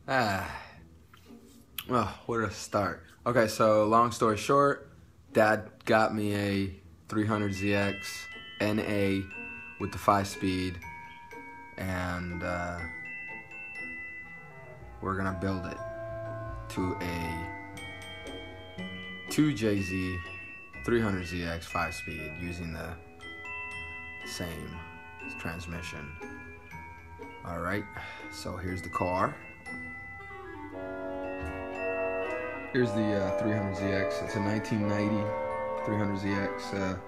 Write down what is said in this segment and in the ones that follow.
Oh, where to start? Okay, so long story short, Dad got me a 300ZX NA with the 5-speed, and we're gonna build it to a 2JZ 300ZX 5-speed using the same transmission. Alright, so here's the car. Here's the 300ZX. It's a 1990 300ZX,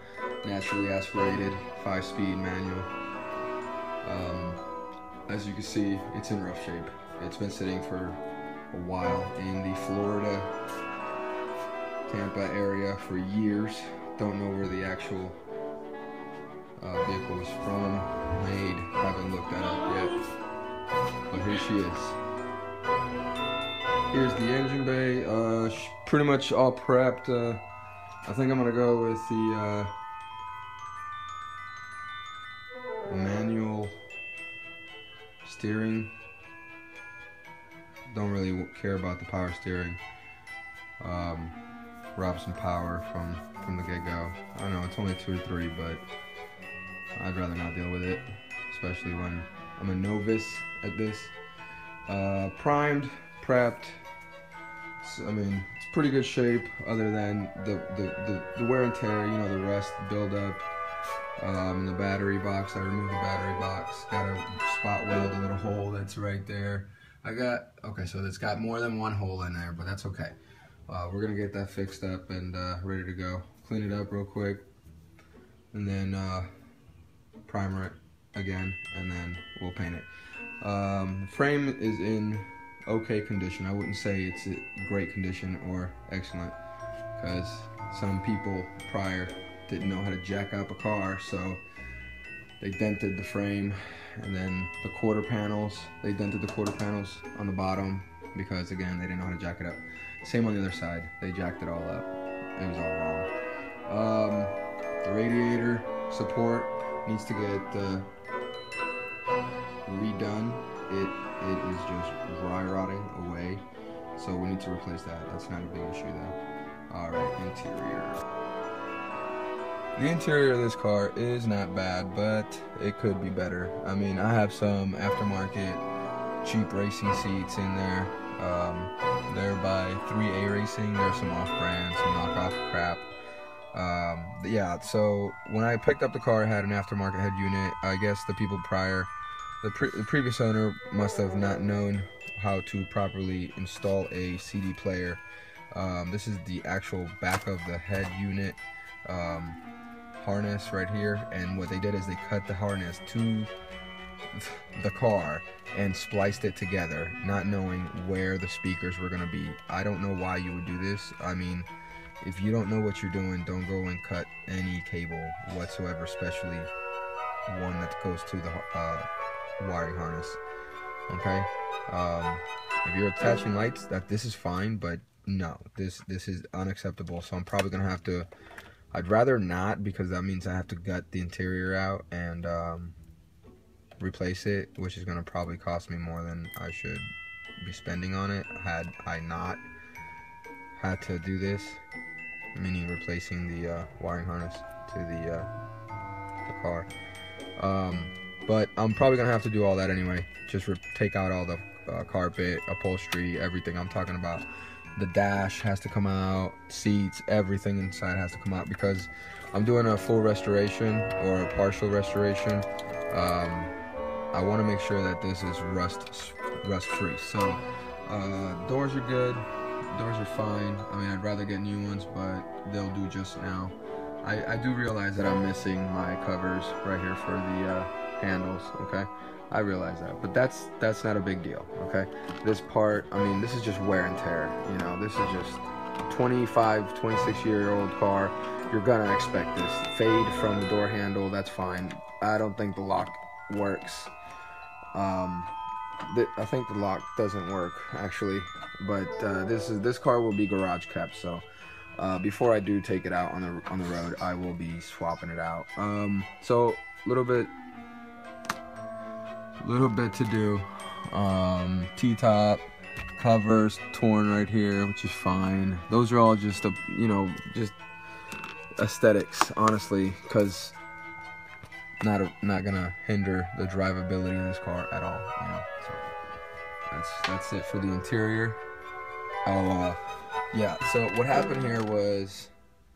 naturally aspirated 5-speed manual. As you can see, it's in rough shape. It's been sitting for a while in the Florida, Tampa area for years. Don't know where the actual vehicle was from, made, haven't looked that up yet. But here she is. Here's the engine bay, pretty much all prepped. I think I'm gonna go with the manual steering. Don't really care about the power steering. Rob some power from the get-go. I don't know, it's only 2 or 3, but I'd rather not deal with it, especially when I'm a novice at this. Primed, prepped. I mean, it's pretty good shape other than the wear and tear, you know, the rust buildup. The battery box, I removed the battery box. Got a spot weld, a little hole that's right there. Okay, so it's got more than one hole in there, but that's okay. We're gonna get that fixed up and ready to go. Clean it up real quick, and then primer it again, and then we'll paint it. The frame is in okay condition. I wouldn't say it's a great condition or excellent, because some people prior didn't know how to jack up a car, so they dented the frame, and then the quarter panels, they dented the quarter panels on the bottom because, again, they didn't know how to jack it up. Same on the other side, they jacked it all up. It was all wrong. The radiator support needs to get redone. It is just dry rotting away, so we need to replace that. That's not a big issue though. Alright, interior. The interior of this car is not bad, but it could be better. I mean, I have some aftermarket cheap racing seats in there. They're by 3A Racing. There's some off-brand, some knockoff crap. Yeah, so when I picked up the car, it had an aftermarket head unit. I guess the people prior, the previous owner must have not known how to properly install a CD player. This is the actual back of the head unit harness right here, and what they did is they cut the harness to the car and spliced it together, not knowing where the speakers were going to be. I don't know why you would do this. I mean, if you don't know what you're doing, don't go and cut any cable whatsoever, especially one that goes to the wiring harness. Okay, if you're attaching lights, this is fine, but no, this is unacceptable. So I'm probably gonna have to, I'd rather not, because that means I have to gut the interior out and replace it, which is gonna probably cost me more than I should be spending on it had I not had to do this, meaning replacing the wiring harness to the car. But I'm probably gonna have to do all that anyway. Just take out all the carpet, upholstery, everything. I'm talking about the dash has to come out, seats, everything inside has to come out, because I'm doing a full restoration or a partial restoration. I want to make sure that this is rust free. So doors are good, doors are fine. I mean, I'd rather get new ones, but they'll do just now. I do realize that I'm missing my covers right here for the handles, okay? I realize that, but that's not a big deal, okay? This part, I mean, this is just wear and tear, you know. This is just 25, 26-year-old car. You're gonna expect this. Fade from the door handle, that's fine. I don't think the lock works. I think the lock doesn't work, actually, but this car will be garage kept, so before I do take it out on the road, I will be swapping it out. So little bit to do. T-top, Covers torn right here, which is fine. Those are all just just aesthetics, honestly, because not gonna hinder the drivability of this car at all. So that's it for the interior. Yeah. So what happened here was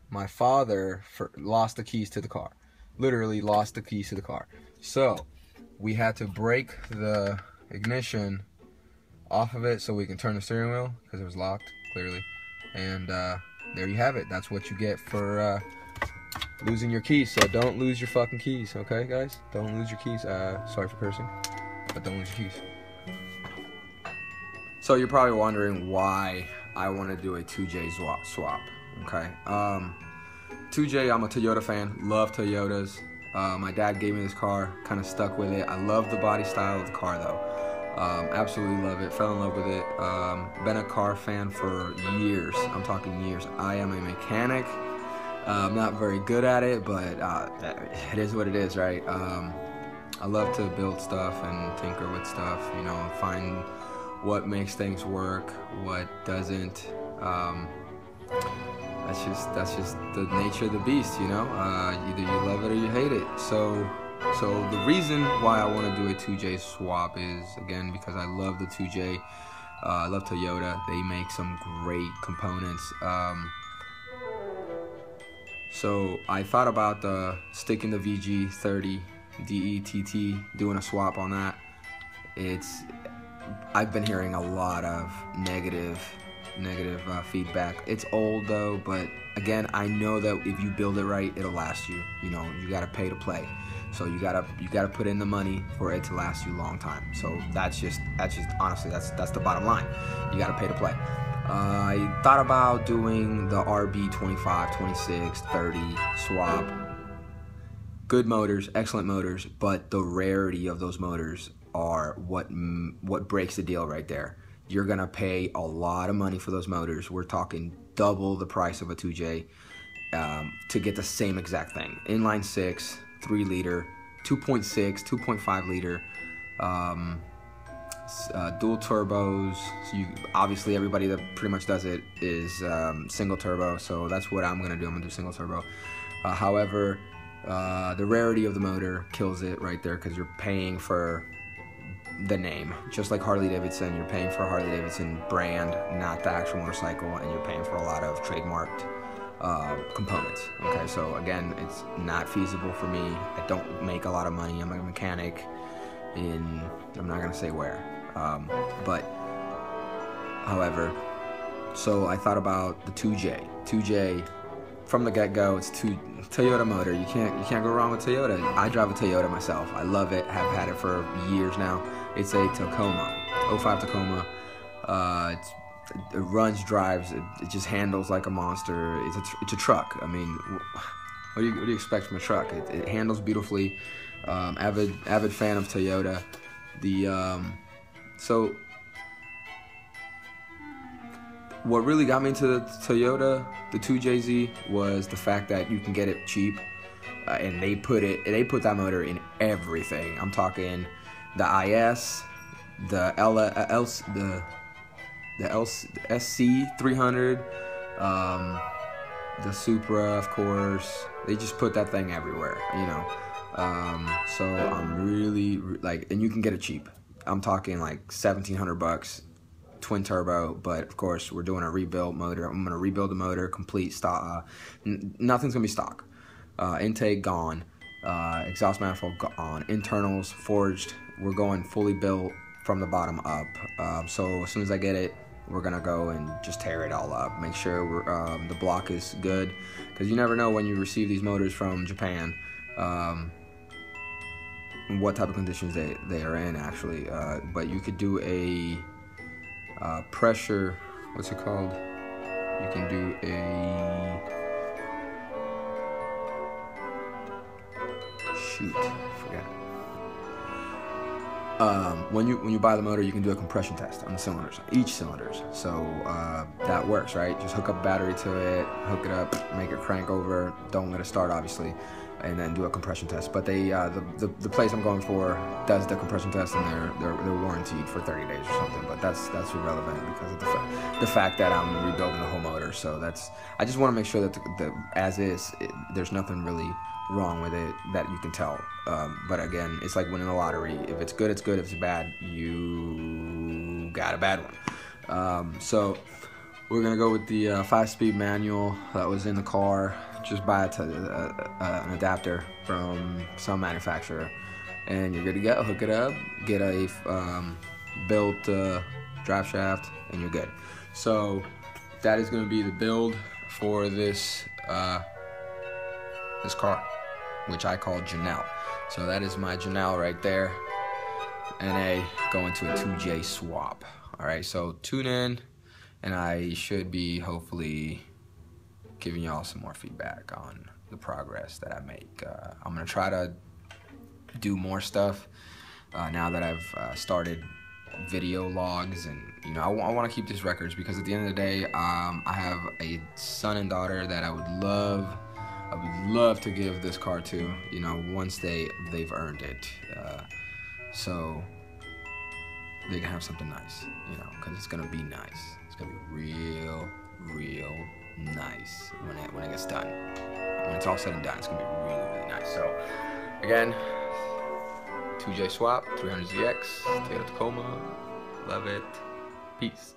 my father lost the keys to the car. Literally lost the keys to the car. So we had to break the ignition off of it so we can turn the steering wheel because it was locked, clearly. And there you have it. That's what you get for losing your keys. So don't lose your fucking keys, okay, guys? Don't lose your keys. Sorry for cursing, but don't lose your keys. So you're probably wondering why I want to do a 2J swap, okay? 2J, I'm a Toyota fan, love Toyotas. My dad gave me this car, kind of stuck with it. I love the body style of the car though. Absolutely love it, fell in love with it. Been a car fan for years, I'm talking years. I am a mechanic. I'm not very good at it, but it is what it is, right? I love to build stuff and tinker with stuff, find what makes things work, what doesn't. That's just the nature of the beast, either you love it or you hate it. So the reason why I want to do a 2J swap is, again, because I love the 2J. I love Toyota. They make some great components. So I thought about sticking the VG30 DETT, doing a swap on that. I've been hearing a lot of negative feedback. It's old though, but again, I know that if you build it right, it'll last you. You gotta pay to play, so you gotta put in the money for it to last you a long time. So that's just honestly, that's the bottom line. You gotta pay to play. I thought about doing the RB 25, 26, 30 swap. Good motors, excellent motors, but the rarity of those motors are what breaks the deal right there. You're gonna pay a lot of money for those motors. We're talking double the price of a 2J to get the same exact thing. Inline 6, 3 liter, 2.6, 2.5 liter, dual turbos. So obviously everybody that pretty much does it is single turbo. So that's what I'm gonna do. I'm gonna do single turbo. However, the rarity of the motor kills it right there because you're paying for the name. Just like Harley Davidson, you're paying for a Harley Davidson brand, not the actual motorcycle, and you're paying for a lot of trademarked components. Okay, so again, it's not feasible for me. I don't make a lot of money. I'm a mechanic in, I'm not gonna say where, but however, so I thought about the 2J from the get-go. It's Toyota motor. You can't go wrong with Toyota. I drive a Toyota myself. I love it. Have had it for years now. It's a Tacoma, 05 Tacoma. It runs, drives. It just handles like a monster. It's a truck. I mean, what do you expect from a truck? It handles beautifully. Avid fan of Toyota. So what really got me into the Toyota, the 2JZ, was the fact that you can get it cheap, and they put that motor in everything. I'm talking the IS, the SC 300, the Supra, of course. They just put that thing everywhere, So I'm really and you can get it cheap. I'm talking like $1,700. Twin turbo, but of course we're doing a rebuild motor. I'm gonna rebuild the motor, complete stock. Nothing's gonna be stock. Intake gone, exhaust manifold gone, internals forged. We're going fully built from the bottom up. So as soon as I get it, we're gonna go and just tear it all up. Make sure the block is good, because you never know when you receive these motors from Japan. What type of conditions they are in actually, but you could do a pressure, what's it called? You can do forget. When you buy the motor, you can do a compression test on the cylinders, each cylinders. So that works, right? Just hook up a battery to it, hook it up, make it crank over. Don't let it start, obviously. and then do a compression test. But they the place I'm going for does the compression test, and they're warranted for 30 days or something. But that's irrelevant because of the fact that I'm rebuilding the whole motor. So I just want to make sure that as is, there's nothing really wrong with it that you can tell. But again, it's like winning the lottery. If it's good, it's good. If it's bad, you got a bad one. So we're gonna go with the 5-speed manual that was in the car. Just buy an adapter from some manufacturer, and you're good to go. Hook it up, get a built drive shaft, and you're good. So that is going to be the build for this this car, which I call Janelle. So that is my Janelle right there. NA going to a 2J swap. All right, so tune in, and I should be hopefully giving y'all some more feedback on the progress that I make. I'm gonna try to do more stuff now that I've started video logs, and you know, I want to keep these records because at the end of the day, I have a son and daughter that I would love to give this car to, you know, once they've earned it, so they can have something nice, you know, because it's gonna be nice. It's gonna be real nice when it gets done. When it's all said and done, it's gonna be really nice. So again, 2J swap, 300ZX, Toyota Tacoma, love it, peace.